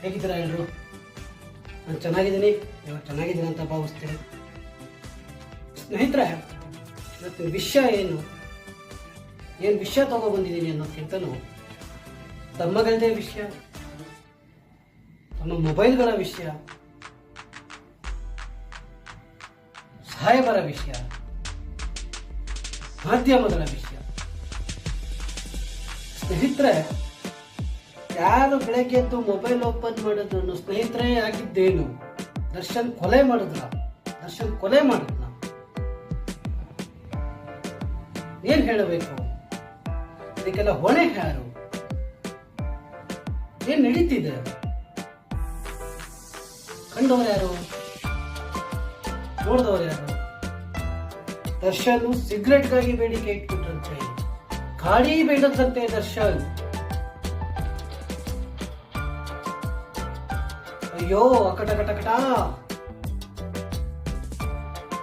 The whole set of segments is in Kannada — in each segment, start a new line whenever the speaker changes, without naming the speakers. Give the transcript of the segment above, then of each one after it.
ಹೇಗಿದ್ದೀರಾ ಎಲ್ಲರೂ? ನಾನು ಚೆನ್ನಾಗಿದ್ದೀನಿ, ಇವಾಗ ಚೆನ್ನಾಗಿದ್ದೀನಿ ಅಂತ ಭಾವಿಸ್ತೀನಿ. ಸ್ನೇಹಿತರೆ, ಇವತ್ತು ವಿಷಯ ಏನು ವಿಷಯ ತಗೊಬಂದಿದ್ದೀನಿ ಅನ್ನೋದಕ್ಕಿಂತನೂ ತಮ್ಮಗಳದೇ ವಿಷಯ, ತಮ್ಮ ಮೊಬೈಲ್ಗಳ ವಿಷಯ, ಸಾಹೇಬರ ವಿಷಯ, ಮಾಧ್ಯಮಗಳ ವಿಷಯ. ಸ್ನೇಹಿತರೆ, ಯಾರು ಬೆಳಗ್ಗೆ ಎದ್ದು ಮೊಬೈಲ್ ಓಪನ್ ಮಾಡಿದ್ರು ಸ್ನೇಹಿತರೆ ಆಗಿದ್ದೇನು? ದರ್ಶನ್ ಕೊಲೆ ಮಾಡಿದ್ರ? ಏನ್ ಹೇಳಬೇಕು? ಇದಕ್ಕೆಲ್ಲ ಹೊಣೆ ಯಾರು? ಏನ್ ನಡೀತಿದೆ? ಕಂಡವರು ಯಾರು? ನೋಡಿದವರು ಯಾರು? ದರ್ಶನ್ ಸಿಗರೆಟ್ಗಾಗಿ ಬೇಡಿಕೆ ಇಟ್ಬಿಟ್ರಂತೆ, ಗಾಡಿ ಬೇಡದಂತೆ ದರ್ಶನ್. ಅಯ್ಯೋ ಅಕಟಕಟಕಟ.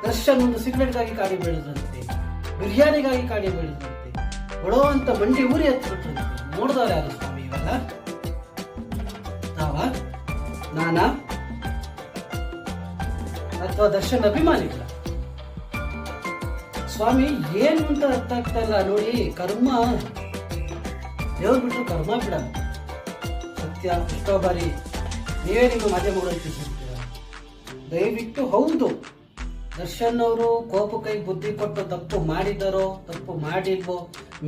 ದರ್ಶನ್ ಒಂದು ಸಿಗರೆಟ್ಗಾಗಿ ಕಾಡಿ ಬೇಡದಂತೆ, ಬಿರಿಯಾನಿಗಾಗಿ ಕಾಡಿ ಬೇಡದಂತೆ, ಒಡೋ ಅಂತ ಮಂಡಿ ಊರಿ ಹತ್ಬಿಟ್ರಂತೆ. ನೋಡಿದವ್ರು ಯಾರು ಸ್ವಾಮಿ ಇವೆಲ್ಲ? ನಾವ? ನಾನಾ? ಅಥವಾ ದರ್ಶನ್ ಅಭಿಮಾನಿಗಳ? ಸ್ವಾಮಿ ಏನು ಅಂತ ಅರ್ಥ ಆಗ್ತಾ ಇಲ್ಲ ನೋಡಿ. ಕರ್ಮ ದೇವ್ರು ಬಿಟ್ಟರು ಕರ್ಮ ಬಿಡಲ್ಲ. ಸತ್ಯ ಎಷ್ಟೋ ಬಾರಿ ನೀವೇ ನಿಮ್ಮ ಮಾಧ್ಯಮಗಳಲ್ಲಿ ತಿಳಿಸಿರ್ತೀರ. ದಯವಿಟ್ಟು ಹೌದು, ದರ್ಶನ್ ಅವರು ಕೋಪ ಕೈ ಬುದ್ಧಿ ಕೊಟ್ಟು ತಪ್ಪು ಮಾಡಿದಾರೋ ತಪ್ಪು ಮಾಡಿಲ್ವೋ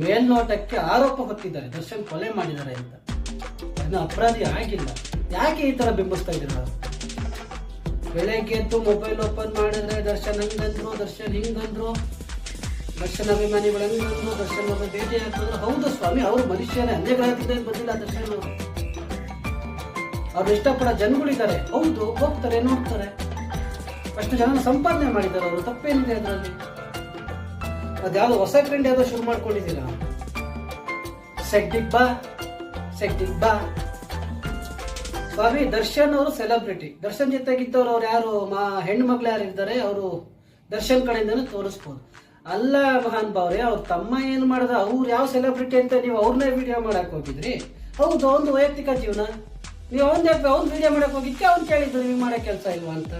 ಮೇಲ್ನೋಟಕ್ಕೆ ಆರೋಪ ಹೊತ್ತಿದ್ದಾರೆ, ದರ್ಶನ್ ಕೊಲೆ ಮಾಡಿದ್ದಾರೆ ಅಂತ. ಅದನ್ನ ಅಪರಾಧಿ ಆಗಿಲ್ಲ. ಯಾಕೆ ಈ ತರ ಬಿಂಬಿಸ್ತಾ ಇದ್ದೀರ? ಬೆಳಗ್ಗೆ ಎದ್ದು ಮೊಬೈಲ್ ಓಪನ್ ಮಾಡಿದ್ರೆ ದರ್ಶನ್ ಹಂಗಂದ್ರು, ದರ್ಶನ್ ಹಿಂಗಂದ್ರು, ದರ್ಶನ್ ಅಭಿಮಾನಿಗಳು ಹಂಗಂದ್ರು, ದರ್ಶನ್ ಅವ್ರನ್ನ ಭೇಟಿ ಹಾಕಿದ್ರು. ಹೌದು ಸ್ವಾಮಿ, ಅವರು ಮನುಷ್ಯನೇ, ಅನ್ಯ ಗ್ರಹದಿಂದ ಬಂದಿಲ್ಲ ದರ್ಶನ್ ಅವರು. ಅವ್ರು ಇಷ್ಟಪಡೋ ಜನಗಳಿದ್ದಾರೆ, ಹೌದು, ಹೋಗ್ತಾರೆ, ನೋಡ್ತಾರೆ. ಅಷ್ಟು ಜನ ಸಂಪಾದನೆ ಮಾಡಿದ್ದಾರೆ ಅವರು, ತಪ್ಪೇನಿದೆ ಅದರಲ್ಲಿ? ಅದ್ಯಾವ್ದು ಹೊಸ ಟ್ರೆಂಡ್ ಯಾವ್ದೋ ಶುರು ಮಾಡ್ಕೊಂಡಿದ್ದೀರಾ? ಸೆಡ್ಡಿಗ್ ಬಾ ಸ್ವಾಮಿ. ದರ್ಶನ್ ಅವರು ಸೆಲೆಬ್ರಿಟಿ. ದರ್ಶನ್ ಜೊತೆಗಿದ್ದವ್ರು ಅವ್ರು ಯಾರು ಹೆಣ್ಣು ಮಕ್ಳು ಯಾರು ಇದ್ದಾರೆ ಅವರು ದರ್ಶನ್ ಕಡೆಯಿಂದನೂ ತೋರಿಸ್ಬೋದು. ಅಲ್ಲ ಮಹಾನ್ ಭಾವ್ರೆ, ಅವ್ರ ತಮ್ಮ ಏನ್ ಮಾಡಿದ, ಅವ್ರು ಯಾವ ಸೆಲೆಬ್ರಿಟಿ ಅಂತ ನೀವು ಅವ್ರನ್ನೇ ವಿಡಿಯೋ ಮಾಡಕ್ ಹೋಗಿದ್ರಿ? ಹೌದು, ಒಂದು ವೈಯಕ್ತಿಕ ಜೀವನ. ನೀವು ಅವ್ನ್ ವಿಡಿಯೋ ಮಾಡಕ್ ಹೋಗಿದ್ಕೆ ಅವ್ನು ಕೇಳಿದ್ರು ನೀವು ಮಾಡೋ ಕೆಲಸ ಇಲ್ವಾ ಅಂತ.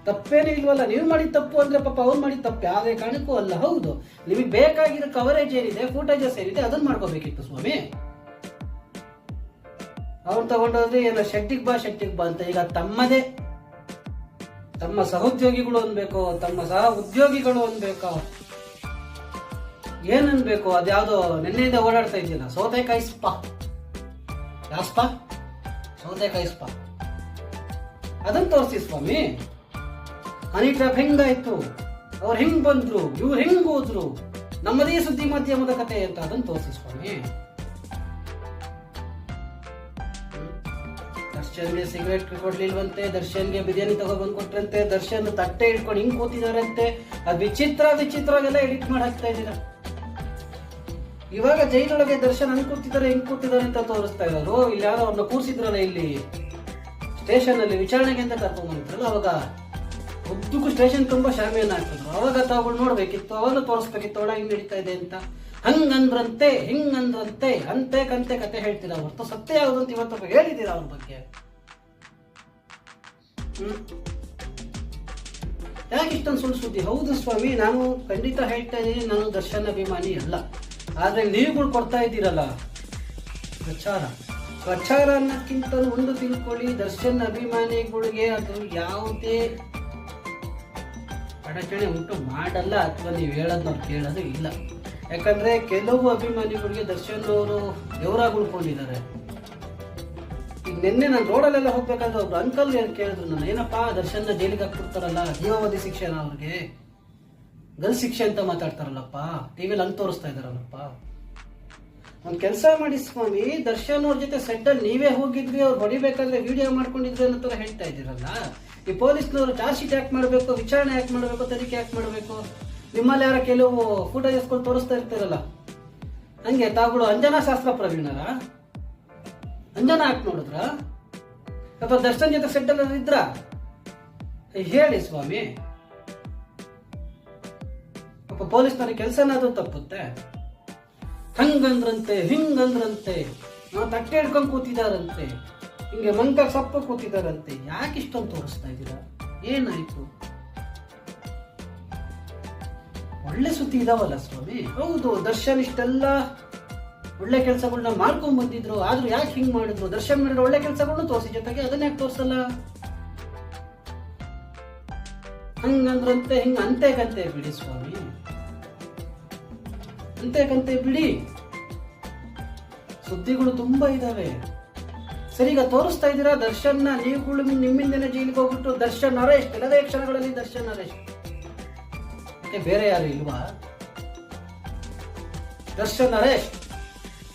ತಪ್ಪೇನು ಇಲ್ವಲ್ಲ, ನೀವು ಮಾಡಿದ ತಪ್ಪು ಅಂದ್ರೆ ಪಾಪ ಅವ್ರು ಮಾಡಿದ ತಪ್ಪು ಯಾವುದೇ ಕಾರಣಕ್ಕೂ ಅಲ್ಲ. ಹೌದು, ನಿಮಗೆ ಬೇಕಾಗಿರೋ ಕವರೇಜ್ ಏನಿದೆ, ಫುಟೇಜಸ್ ಏನಿದೆ ಅದನ್ನ ಮಾಡ್ಕೋಬೇಕಿತ್ತು ಸ್ವಾಮಿ. ಅವ್ನು ತಗೊಂಡೋದ್ರೆ ಏನೋ ಶೆಟ್ಟಿಗ್ ಬಾ ಅಂತ. ಈಗ ತಮ್ಮ ಸಹೋದ್ಯೋಗಿಗಳು ಅನ್ಬೇಕು, ತಮ್ಮ ಸಹ ಉದ್ಯೋಗಿಗಳು ಅನ್ಬೇಕು, ಏನನ್ಬೇಕು? ಅದ್ಯಾವುದೋ ನಿನ್ನೆಯಿಂದ ಓಡಾಡ್ತಾ ಇದೆಯಲ್ಲ, ಸೌತೆಕಾಯಿ ಸ್ಪಾ. ಯಾವ ಸ್ಪಾ? ಸೌತೆಕಾಯಿ ಸ್ಪಾ. ಅದನ್ನ ತೋರಿಸಿ ಸ್ವಾಮಿ. ಹನಿ ಟ್ರ್ಯಾಪ್ ಹೆಂಗಾಯ್ತು, ಅವ್ರು ಹೆಂಗ್ ಬಂದ್ರು, ಇವ್ರು ಹೆಂಗ್ ಹೋದ್ರು, ನಮ್ಮದೇ ಸುದ್ದಿ ಮಾಧ್ಯಮದ ಕತೆ ಅಂತ ಅದನ್ನ ತೋರಿಸಿ ಸ್ವಾಮಿ. ದರ್ಶನ್ಗೆ ಸಿಗರೇಟ್ ಕೊಡ್ಲಿಲ್ವಂತೆ, ದರ್ಶನ್ಗೆ ಬಿರಿಯಾನಿ ತಗೊಬಂದ್ ಕೊಟ್ರಂತೆ, ದರ್ಶನ್ ತಟ್ಟೆ ಇಟ್ಕೊಂಡು ಹಿಂಗ್ ಕೂತಿದಾರಂತೆ. ಅದು ವಿಚಿತ್ರವೆಲ್ಲ ಎಡಿಟ್ ಮಾಡಿ ಹಾಕ್ತಾ ಇದ್ದೀರಾ. ಇವಾಗ ಜೈಲೊಳಗೆ ದರ್ಶನ್ ಹಂಗ್ ಕೂತಿದ್ದಾರೆ ಅಂತ ತೋರಿಸ್ತಾ ಇರೋರು. ಇಲ್ಲಿ ಯಾರೋ ಅವ್ರನ್ನ ಕೂರಿಸಿದ್ರಲ್ಲ, ಇಲ್ಲಿ ಸ್ಟೇಷನ್ ಅಲ್ಲಿ ವಿಚಾರಣೆಗೆ ಅಂತ ಕರ್ಕೊಂಡ್ ಬಂದಿದ್ರಲ್ಲ, ಅವಾಗ ಉದ್ದಕ್ಕೂ ಸ್ಟೇಷನ್ ತುಂಬಾ ಶಾಮಿಯಾನ ಹಾಕಿದ್ರು. ಅವಾಗ ತಾವು ನೋಡ್ಬೇಕಿತ್ತು, ಅವಾಗ ತೋರಿಸ್ಬೇಕಿತ್ತು ಒಳಗೆ ಹಿಂಗ್ ನಡೀತಾ ಇದೆ ಅಂತ. ಹಂಗಂದ್ರಂತೆ ಹಿಂಗಂದ್ರಂತೆ ಅಂತೆ ಕಂತೆ ಕತೆ ಹೇಳ್ತೀರಾ ಹೊರತು ಸತ್ಯ ಯಾವ್ದಂತ ಇವತ್ತು ಹೇಳಿದ್ದೀರಾ ಅವ್ರ ಬಗ್ಗೆ? ಯಾಕೆ ಇಷ್ಟೊಂದು ಸುಳ್ಳು ಸುದ್ದಿ? ಹೌದು ಸ್ವಾಮಿ, ನಾನು ಖಂಡಿತ ಹೇಳ್ತಾ ಇದ್ದೀನಿ, ನಾನು ದರ್ಶನ್ ಅಭಿಮಾನಿ ಅಲ್ಲ. ಆದ್ರೆ ನೀವುಗಳು ಕೊಡ್ತಾ ಇದ್ದೀರಲ್ಲ ಪ್ರಚಾರ ಅನ್ನೋಕ್ಕಿಂತ ಒಂದು ತಿಳ್ಕೊಳ್ಳಿ, ದರ್ಶನ್ ಅಭಿಮಾನಿಗಳಿಗೆ ಅದು ಯಾವುದೇ ಅಡಚಣೆ ಉಂಟು ಮಾಡಲ್ಲ, ಅಥವಾ ನೀವು ಹೇಳೋದನ್ನ ಅವ್ರು ಕೇಳೋದು ಇಲ್ಲ. ಯಾಕಂದ್ರೆ ಕೆಲವು ಅಭಿಮಾನಿಗಳಿಗೆ ದರ್ಶನ್ ಅವರು ದೇವರಾಗಿ ಉಳ್ಕೊಂಡಿದ್ದಾರೆ. ಈಗ ನಿನ್ನೆ ನಾನು ರೋಡಲ್ಲೆಲ್ಲ ಹೋಗ್ಬೇಕಾದ್ರೆ ಒಬ್ರು ಅಂಕಲ್ ಕೇಳಿದ್ರು ನನ್ನ, ಏನಪ್ಪಾ ದರ್ಶನ್ ಜೈಲಿಗೆ ಹಾಕ್ಬಿಡ್ತಾರಲ್ಲ, ಜೀವಾವಧಿ ಶಿಕ್ಷೆನ ಅವ್ರಿಗೆ, ಗಲ್ ಶಿಕ್ಷೆ ಅಂತ ಮಾತಾಡ್ತಾರಲ್ಲಪ್ಪ, ಟಿವಿಲಿ ಹಂಗೆ ತೋರಿಸ್ತಾ ಇದಾರಲ್ಲಪ್ಪ. ಒಂದ್ ಕೆಲಸ ಮಾಡಿ ಸ್ವಾಮಿ, ದರ್ಶನ್ ಅವ್ರ ಜೊತೆ ಸೆಟ್ಟಲ್ಲಿ ನೀವೇ ಹೋಗಿದ್ರಿ, ಅವ್ರು ಹೊಡಿಬೇಕಾದ್ರೆ ವಿಡಿಯೋ ಮಾಡ್ಕೊಂಡಿದ್ರಿ ಅನ್ನೋ ತರ ಹೇಳ್ತಾ ಇದ್ದೀರಲ್ಲ. ಈ ಪೊಲೀಸ್ನವರು ಚಾರ್ಜ್ ಶೀಟ್ ಯಾಕೆ ಮಾಡಬೇಕು, ವಿಚಾರಣೆ ಯಾಕೆ ಮಾಡಬೇಕು, ತನಿಖೆ ಯಾಕೆ ಮಾಡಬೇಕು? ನಿಮ್ಮಲ್ಲಿ ಯಾರ ಕೆಲವು ಫುಟೇಜಸ್ಗಳು ತೋರಿಸ್ತಾ ಇರ್ತಾರಲ್ಲ, ಹಂಗೆ ತಾವುಗಳು ಅಂಜನಾ ಶಾಸ್ತ್ರ ಪ್ರವೀಣರ ಅಂಜನಾ ಹಾಕಿ ನೋಡಿದ್ರ ಅಥವಾ ದರ್ಶನ್ ಜೊತೆ ಸೆಟ್ಟಲ್ಲಿ ಇದ್ರ? ಹೇಳಿ ಸ್ವಾಮಿ. ಪೊಲೀಸ್ನವ್ರಿಗೆ ಕೆಲಸನಾದ್ರೂ ತಪ್ಪುತ್ತೆ. ಹಂಗಂದ್ರಂತೆ ಹಿಂಗಂದ್ರಂತೆ ತಟ್ಟೆ ಹಿಡ್ಕೊಂಡು ಕೂತಿದಾರಂತೆ. ಹಿಂಗೆ ಮಂಕ ಸಪ್ಪ ಕೂತಿದಾರಂತೆ. ಯಾಕೆ ಇಷ್ಟೊಂದು ತೋರಿಸ್ತಾ ಇದ್ದೀರಾ? ಏನಾಯ್ತು? ಒಳ್ಳೆ ಸುದ್ದಿ ಇದಾವಲ್ಲ ಸ್ವಾಮಿ. ಹೌದು, ದರ್ಶನ್ ಇಷ್ಟೆಲ್ಲ ಒಳ್ಳೆ ಕೆಲಸಗಳನ್ನ ಮಾಡ್ಕೊಂಡ್ ಬಂದಿದ್ರು, ಆದ್ರೂ ಯಾಕೆ ಹಿಂಗ್ ಮಾಡಿದ್ರು? ದರ್ಶನ್ ಮಾಡಿರೋ ಒಳ್ಳೆ ಕೆಲಸಗಳನ್ನ ತೋರಿಸಿ, ಜೊತೆಗೆ ಅದನ್ನ ಯಾಕೆ ತೋರ್ಸಲ್ಲ? ಹಂಗಂದ್ರಂತೆ ಹಿಂಗ ಅಂತೆಕಂತೆ ಬಿಡಿ ಸ್ವಾಮಿ, ಅಂತೆಕಂತೆ ಬಿಡಿ. ಸುದ್ದಿಗಳು ತುಂಬಾ ಇದಾವೆ. ಸರಿ, ಈಗ ತೋರಿಸ್ತಾ ಇದ್ದೀರಾ ದರ್ಶನ್ನ, ನೀವುಗಳು ನಿಮ್ಮಿಂದನೇ ಜೈಲಿಗೆ ಹೋಗ್ಬಿಟ್ಟು ದರ್ಶನ್ ಅರೆಸ್ಟ್, ಕೆಲವೇ ಕ್ಷಣಗಳಲ್ಲಿ ದರ್ಶನ್ ಅರೆಸ್ಟ್. ಬೇರೆ ಯಾರು ಇಲ್ವಾ? ದರ್ಶನ್ ಅರೆಸ್ಟ್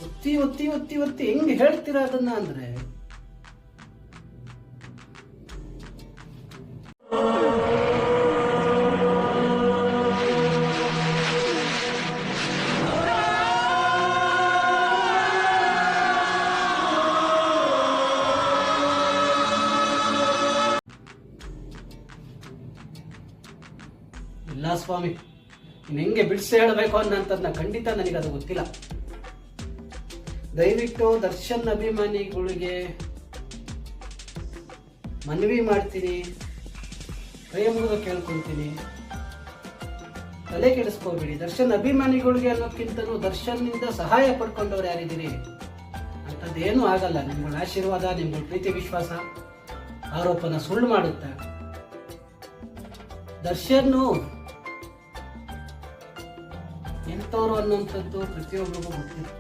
ಒತ್ತಿ ಒತ್ತಿ ಒತ್ತಿ ಒತ್ತಿ ಹೆಂಗ್ ಹೇಳ್ತೀರಾ ಅದನ್ನ ಅಂದ್ರೆ? ಇಲ್ಲ ಸ್ವಾಮಿ, ಇನ್ನು ಹೆಂಗೆ ಬಿಡಿಸಿ ಹೇಳಬೇಕು ಅನ್ನೋಂಥದ್ದನ್ನ ಖಂಡಿತ ನನಗದು ಗೊತ್ತಿಲ್ಲ. ದಯವಿಟ್ಟು ದರ್ಶನ್ ಅಭಿಮಾನಿಗಳಿಗೆ ಮನವಿ ಮಾಡ್ತೀನಿ, ಕೈ ಮುಗಿದು ಕೇಳ್ಕೊಂತೀನಿ, ತಲೆ ಕೆಡಿಸ್ಕೋಬೇಡಿ. ದರ್ಶನ್ ಅಭಿಮಾನಿಗಳಿಗೆ ಅನ್ನೋದಕ್ಕಿಂತಲೂ ದರ್ಶನ್ನಿಂದ ಸಹಾಯ ಪಡ್ಕೊಂಡವ್ರು ಯಾರಿದ್ದೀರಿ ಅಂಥದ್ದೇನೂ ಆಗಲ್ಲ. ನಿಮ್ಗಳ ಆಶೀರ್ವಾದ, ನಿಮ್ಗಳ ಪ್ರೀತಿ ವಿಶ್ವಾಸ ಆರೋಪನ ಸುಳ್ಳು ಮಾಡುತ್ತೆ. ದರ್ಶನ್ನು ಎಂಥವ್ರು ಅನ್ನುವಂಥದ್ದು ಪ್ರತಿಯೊಬ್ಬರಿಗೂ ಗೊತ್ತಿದೆ.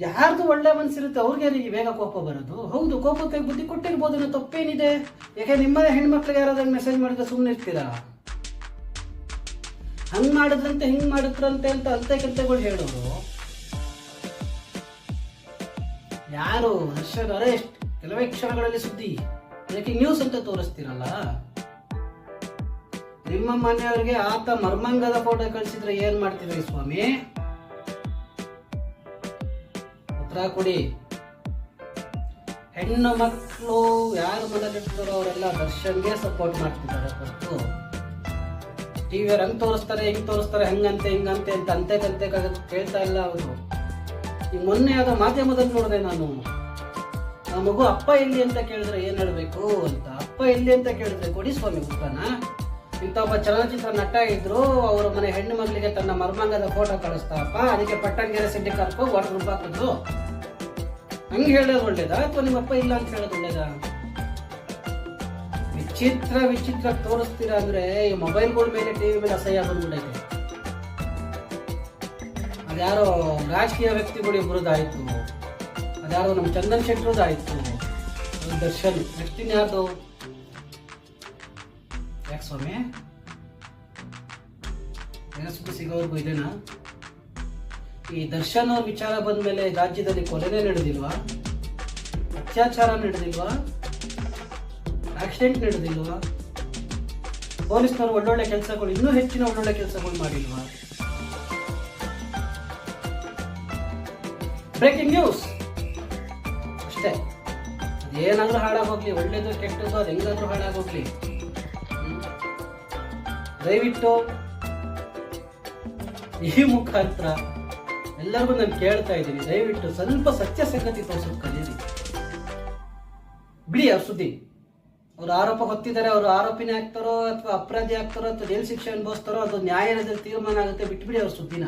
ಯಾರ್ದು ಒಳ್ಳೆ ಮನಸ್ಸಿರುತ್ತೆ ಅವ್ರಿಗೆ ಬೇಗ ಕೋಪ ಬರೋದು. ಹೌದು, ಕೋಪಕ್ಕೆ ಬುದ್ಧಿ ಕೊಟ್ಟಿರ್ಬೋದು, ಅನ್ನೋ ತಪ್ಪೇನಿದೆ? ಯಾಕೆ ನಿಮ್ಮದೇ ಹೆಣ್ಮಕ್ಳಿಗೆ ಯಾರಾದ್ರೂ ಮೆಸೇಜ್ ಮಾಡಿದ್ರೆ ಸುಮ್ಮನೆ ಇರ್ತೀರಾ? ಹಂಗ್ ಮಾಡಿದ್ರಂತೆ ಹಿಂಗ್ ಮಾಡಿದ್ರಂತೆ ಅಂತ ಅಂತೆಕಂತೆಗಳು ಹೇಳೋರು ಯಾರು? ದರ್ಶನ್ ಅರೆಸ್ಟ್, ಕೆಲವೇ ಕ್ಷಣಗಳಲ್ಲಿ ಸುದ್ದಿ, ಅದಕ್ಕೆ ನ್ಯೂಸ್ ಅಂತ ತೋರಿಸ್ತೀರಲ್ಲ. ನಿಮ್ಮ ಮನೆಯವ್ರಿಗೆ ಆತ ಮರ್ಮಂಗದ ಫೋಟೋ ಕಳಿಸಿದ್ರೆ ಏನ್ ಮಾಡ್ತಿದ್ರಿ ಸ್ವಾಮಿ? ಉತ್ತರ ಕೊಡಿ. ಹೆಣ್ಣು ಮಕ್ಕಳು ಯಾರು ಮನೇಲಿರ್ತಾರೋ ಅವರೆಲ್ಲ ದರ್ಶನ್ಗೆ ಸಪೋರ್ಟ್ ಮಾಡ್ತಿದ್ದಾರೆ ಹೊರತು ಟಿವಿಯವ್ರು ಹಂಗ್ ತೋರಿಸ್ತಾರೆ, ಹಿಂಗ್ ತೋರಿಸ್ತಾರೆ, ಹಂಗಂತೆ ಹಿಂಗಂತೆ ಅಂತ ಅಂತೆ ಕೇಳ್ತಾ ಇಲ್ಲ ಅವರು. ಈಗ ಮೊನ್ನೆ ಯಾವುದೋ ಮಾಧ್ಯಮದಲ್ಲಿ ನೋಡಿದೆ ನಾನು, ಆ ಮಗು ಅಪ್ಪ ಎಲ್ಲಿ ಅಂತ ಕೇಳಿದ್ರೆ ಏನ್ ಹೇಳ್ಬೇಕು ಅಂತ. ಅಪ್ಪ ಎಲ್ಲಿ ಅಂತ ಕೇಳಿದ್ರೆ ಕೊಡಿ ಸ್ವಾಮಿ ಉತ್ತರನ. ಇಂಥ ಒಬ್ಬ ಚಲನಚಿತ್ರ ನಟ ಇದ್ರು, ಅವರ ಮನೆ ಹೆಣ್ಣು ಮಗಳಿಗೆ ತನ್ನ ಮರ್ಮಾಂಗದ ಫೋಟೋ ಕಳಿಸ್ತಾರಪ್ಪ, ಅದಕ್ಕೆ ಪಟ್ಟಣಗೆರೆ ಸಿಡ್ಡಿ ಕರ್ಕೊ ವಾಟರ್ ರೂಪಾಯಿ ಹಾಕಿದ್ರು. ಹಂಗೆ ಹೇಳೋದು ಒಳ್ಳೇದಾ ಅಥವಾ ನಿಮ್ಮಪ್ಪ ಇಲ್ಲ ಅಂತ ಹೇಳೋದು ಒಳ್ಳೇದಾ? ವಿಚಿತ್ರ ತೋರಿಸ್ತೀರಾ ಅಂದ್ರೆ ಈ ಮೊಬೈಲ್ಗಳ ಮೇಲೆ, ಟಿವಿ ಮೇಲೆ ಅಸಹ್ಯ ಬಂದ್ಬಿಟ್ಟೈತೆ. ಅದ್ಯಾರೋ ರಾಜಕೀಯ ವ್ಯಕ್ತಿಗಳು ಇಬ್ಬರದಾಯ್ತು, ಅದ್ಯಾರೋ ನಮ್ಮ ಚಂದನ್ ಶೆಟ್ಟರದಾಯ್ತು, ದರ್ಶನ್. ನೆಕ್ಸ್ಟ್ ಇನ್ಯಾರ್ದು? ಯಾಕೆ ಸ್ವಾಮಿ ಸುದ್ದಿ ಸಿಗೋವರೆಗೂ ಇದೇನಾ? ಈ ದರ್ಶನ್ ಅವ್ರ ವಿಚಾರ ಬಂದ್ಮೇಲೆ ರಾಜ್ಯದಲ್ಲಿ ಕೊಲೆನೇ ನಡೆದಿಲ್ವಾ? ಅತ್ಯಾಚಾರ ನಡೆದಿಲ್ವಾ? ಆಕ್ಸಿಡೆಂಟ್ ನಡೆದಿಲ್ವಾ? ಪೊಲೀಸ್ನವರು ಒಳ್ಳೊಳ್ಳೆ ಕೆಲಸಗಳು, ಇನ್ನೂ ಹೆಚ್ಚಿನ ಒಳ್ಳೊಳ್ಳೆ ಕೆಲಸಗಳು ಮಾಡಿಲ್ವಾ? ಬ್ರೇಕಿಂಗ್ ನ್ಯೂಸ್ ಅಷ್ಟೇ. ಅದೇನಾದ್ರೂ ಹಾಳಾಗೋಗ್ಲಿ, ಒಳ್ಳೇದು ಕೆಟ್ಟದ್ದು ಅದು ಹೆಂಗಾದ್ರೂ ಹಾಳಾಗೋಗ್ಲಿ, ದಯವಿಟ್ಟು ಈ ಮುಖಾಂತರ ಎಲ್ಲರಿಗೂ ನಾನು ಕೇಳ್ತಾ ಇದ್ದೀನಿ, ದಯವಿಟ್ಟು ಸ್ವಲ್ಪ ಸತ್ಯ ಸಂಗತಿ ತೋರಿಸೋದು ಕಲೀರಿ. ಬಿಡಿ ಅವ್ರ ಸುದ್ದಿ. ಅವ್ರು ಆರೋಪ ಹೊತ್ತಿದ್ದಾರೆ, ಅವರು ಆರೋಪಿನೇ ಆಗ್ತಾರೋ ಅಥವಾ ಅಪರಾಧಿ ಆಗ್ತಾರೋ ಅಥವಾ ಜೈಲು ಶಿಕ್ಷೆ ಅನುಭವಿಸ್ತಾರೋ ಅದು ನ್ಯಾಯಾಲಯದಲ್ಲಿ ತೀರ್ಮಾನ ಆಗುತ್ತೆ. ಬಿಟ್ಬಿಡಿ ಅವ್ರ ಸುದ್ದಿನ.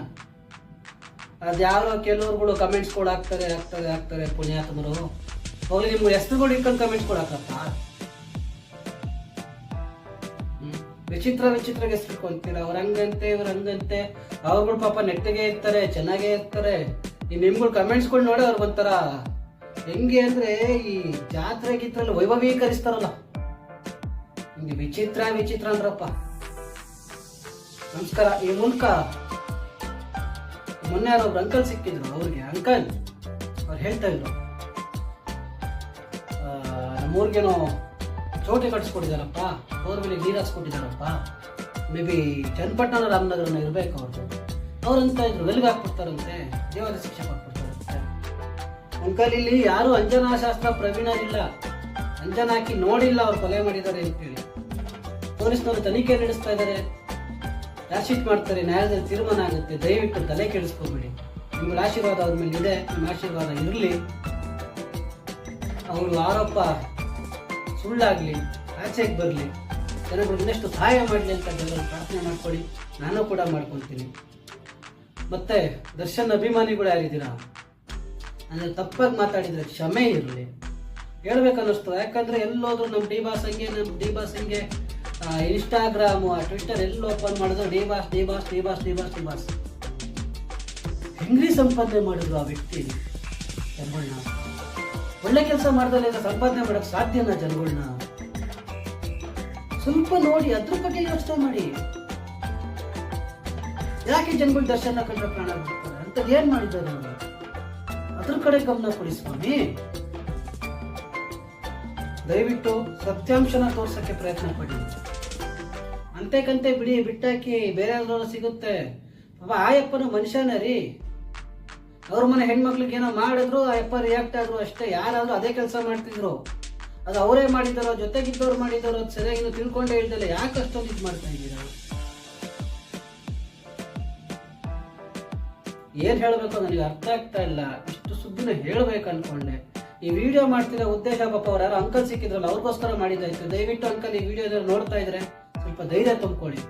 ಅದ್ಯಾರೋ ಕೆಲವ್ರುಗಳು ಕಮೆಂಟ್ಸ್ಗಳು ಹಾಕ್ತಾರೆ ಪುಣ್ಯಾತ್ಮರು. ಹೋಗ್ಲಿ, ನಿಮ್ಮ ಹೆಸರುಗಳು ಇಟ್ಕೊಂಡು ಕಮೆಂಟ್ಸ್ಗಳು ಹಾಕತ್ತ? ವಿಚಿತ್ರ ಹೆಸರುಕೊಂತೀರ. ಅವ್ರ ಹಂಗಂತೆ ಇವ್ರ ಹಂಗಂತೆ. ಅವ್ರುಗಳು ಪಾಪ ನೆಟ್ಟಗೆ ಇರ್ತಾರೆ, ಚೆನ್ನಾಗೇ ಇರ್ತಾರೆ. ಈ ನಿಮ್ಗಳು ಕಮೆಂಟ್ಸ್ಗಳು ನೋಡಿ ಅವ್ರಿಗೆ ಒಂಥರ ಹೆಂಗೆ ಅಂದ್ರೆ ಈ ಜಾತ್ರೆ ಗೀತ್ರಲ್ಲಿ ವೈಭವೀಕರಿಸ್ತಾರಲ್ಲ, ಹಿಂಗೆ ವಿಚಿತ್ರ ಅಂದ್ರಪ್ಪ. ನಮಸ್ಕಾರ. ಈ ಮೂಲಕ ಮೊನ್ನೆ ಯಾರೋ ಒಬ್ರು ಅಂಕಲ್ ಸಿಕ್ಕಿದ್ರು. ಅವ್ರಿಗೆ ಅಂಕಲ್ ಅವ್ರು ಹೇಳ್ತಾ ಇದ್ರು, ನಮ್ಮೂರ್ಗೇನೋ ಚೋಟಿ ಕಟ್ಸ್ಕೊಟ್ಟಿದಾರಪ್ಪ, ಬೋರ್ವೆಲಿಗೆ ನೀರು ಹಾಕ್ಸ್ಕೊಟ್ಟಿದಾರಪ್ಪ, ಮೇ ಬಿ ಚನ್ನಪಟ್ಟಣ ರಾಮನಗರನ ಇರ್ಬೇಕು ಅವ್ರಂತ ಇದ್ರು. ವೆಲ್ಗೆ ಹಾಕ್ಬಿಡ್ತಾರಂತೆ, ದೇವರ ಶಿಕ್ಷೆ ಕೊಟ್ಬಿಡ್ತಾರಂತೆ. ಅಂಕಲ್, ಇಲ್ಲಿ ಯಾರು ಅಂಜನಾ ಶಾಸ್ತ್ರ ಪ್ರವೀಣರಿಲ್ಲ, ಅಂಜನ ಹಾಕಿ ನೋಡಿಲ್ಲ ಅವ್ರು ಕೊಲೆ ಮಾಡಿದ್ದಾರೆ ಅಂತೇಳಿ. ಪೊಲೀಸ್ನವರು ತನಿಖೆ ನಡೆಸ್ತಾ ಇದ್ದಾರೆ, ಚಾರ್ಜ್ ಶೀಟ್ ಮಾಡ್ತಾರೆ, ನ್ಯಾಯಾಲಯದಲ್ಲಿ ತೀರ್ಮಾನ ಆಗುತ್ತೆ. ದಯವಿಟ್ಟು ತಲೆ ಕೆಡಿಸ್ಕೋಬೇಡಿ. ನಿಮ್ಗಳ ಆಶೀರ್ವಾದ ಅವ್ರ ಮೇಲೆ ಇದೆ, ನಿಮ್ಮ ಆಶೀರ್ವಾದ ಇರಲಿ. ಅವರು ಆರೋಪ ಸುಳ್ಳಾಗ್ಲಿ, ಆಚೆಗೆ ಬರಲಿ, ಜನಗಳು ಇನ್ನಷ್ಟು ಸಹಾಯ ಮಾಡಲಿ ಅಂತ ಜನರು ಪ್ರಾರ್ಥನೆ ಮಾಡ್ಕೊಳ್ಳಿ. ನಾನು ಕೂಡ ಮಾಡ್ಕೊಳ್ತೀನಿ. ಮತ್ತೆ ದರ್ಶನ್ ಅಭಿಮಾನಿಗಳು ಯಾರಿದ್ದೀರಾ, ಅಂದರೆ ತಪ್ಪಾಗಿ ಮಾತಾಡಿದರೆ ಕ್ಷಮೆ ಇರಲಿ, ಹೇಳ್ಬೇಕನ್ನಿಸ್ತದೆ. ಯಾಕಂದ್ರೆ ಎಲ್ಲೋದ್ರು ನಮ್ಮ ಡಿ ಬಾಸ್ ಹಂಗೆ ಇನ್ಸ್ಟಾಗ್ರಾಮು ಟ್ವಿಟರ್ ಎಲ್ಲ ಓಪನ್ ಮಾಡಿದ್ರು ಡಿ ಬಾಸ್ ಹೆಂಗ್ರಿ ಸಂಪಾದನೆ ಮಾಡಿದ್ರು ಆ ವ್ಯಕ್ತಿ ಜನಗಳನ್ನ. ಒಳ್ಳೆ ಕೆಲಸ ಮಾಡ್ದಲ್ಲ ಸಂಪಾದನೆ ಮಾಡಕ್ ಸಾಧ್ಯನಾ ಜನಗಳನ್ನ? ಸ್ವಲ್ಪ ನೋಡಿ, ಅದ್ರ ಬಗ್ಗೆ ಯೋಚನೆ ಮಾಡಿ. ಯಾಕೆ ಜನಗಳು ದರ್ಶನ ಕಂಡ್ರೆ ಪ್ರಾಣ ಬಿಡ್ತಾರೆ ಅಂತದ್ ಏನ್ ಮಾಡಿದ್ದಾರೆ ಅವರು? ಅದ್ರ ಕಡೆ ಗಮನ ಕೊಡಿ ಸ್ವಾಮಿ. ದಯವಿಟ್ಟು ಸತ್ಯಾಂಶನ ತೋರ್ಸಕ್ಕೆ ಪ್ರಯತ್ನ ಪಡಿ. ಅಂತೆಕಂತೆ ಬಿಟ್ಟಾಕಿ ಬೇರೆ ಯಾವ್ದಾದ್ರು ಸಿಗುತ್ತೆ. ಪಾಪ ಆಯಪ್ಪನು ಮನುಷ್ಯನೇ ರೀ. ಅವ್ರ ಮನೆ ಹೆಣ್ಮಕ್ಳಿಗೆ ಏನೋ ಮಾಡಿದ್ರು, ಆಯಪ್ಪ ರಿಯಾಕ್ಟ್ ಆದ್ರು ಅಷ್ಟೇ. ಯಾರಾದ್ರೂ ಅದೇ ಕೆಲಸ ಮಾಡ್ತಿದ್ರು, ಅದು ಅವರೇ ಮಾಡಿದಾರೋ ಜೊತೆಗಿದ್ದವ್ರು ಮಾಡಿದಾರೋ ಅದು ಸರಿಯಾಗಿ ತಿಳ್ಕೊಂಡೇ ಹೇಳ್ದಲ್ಲ. ಯಾಕೆ ಅಷ್ಟೊಂದು ಇದು ಮಾಡ್ತಾ ಇದ್ದೀರಾ? ಏನ್ ಹೇಳ್ಬೇಕು ನನಗೆ ಅರ್ಥ ಆಗ್ತಾ ಇಲ್ಲ. ಇಷ್ಟು ಸುದ್ದಿನ ಹೇಳ್ಬೇಕು ಅನ್ಕೊಂಡೆ. ಈ ವಿಡಿಯೋ ಮಾಡ್ತಿರೋ ಉದ್ದೇಶ ಪಾಪ ಅವ್ರು ಯಾರು ಅಂಕಲ್ ಸಿಕ್ಕಿದ್ರಲ್ಲ ಅವ್ರಿಗೋಸ್ಕರ ಮಾಡಿದ್ದಾಯ್ತು. ದಯವಿಟ್ಟು ಅಂಕಲ್ ಈ ವಿಡಿಯೋ ನೋಡ್ತಾ ಇದ್ರೆ ಸ್ವಲ್ಪ ಧೈರ್ಯ ತುಂಬಿಕೊಳ್ಳಿ.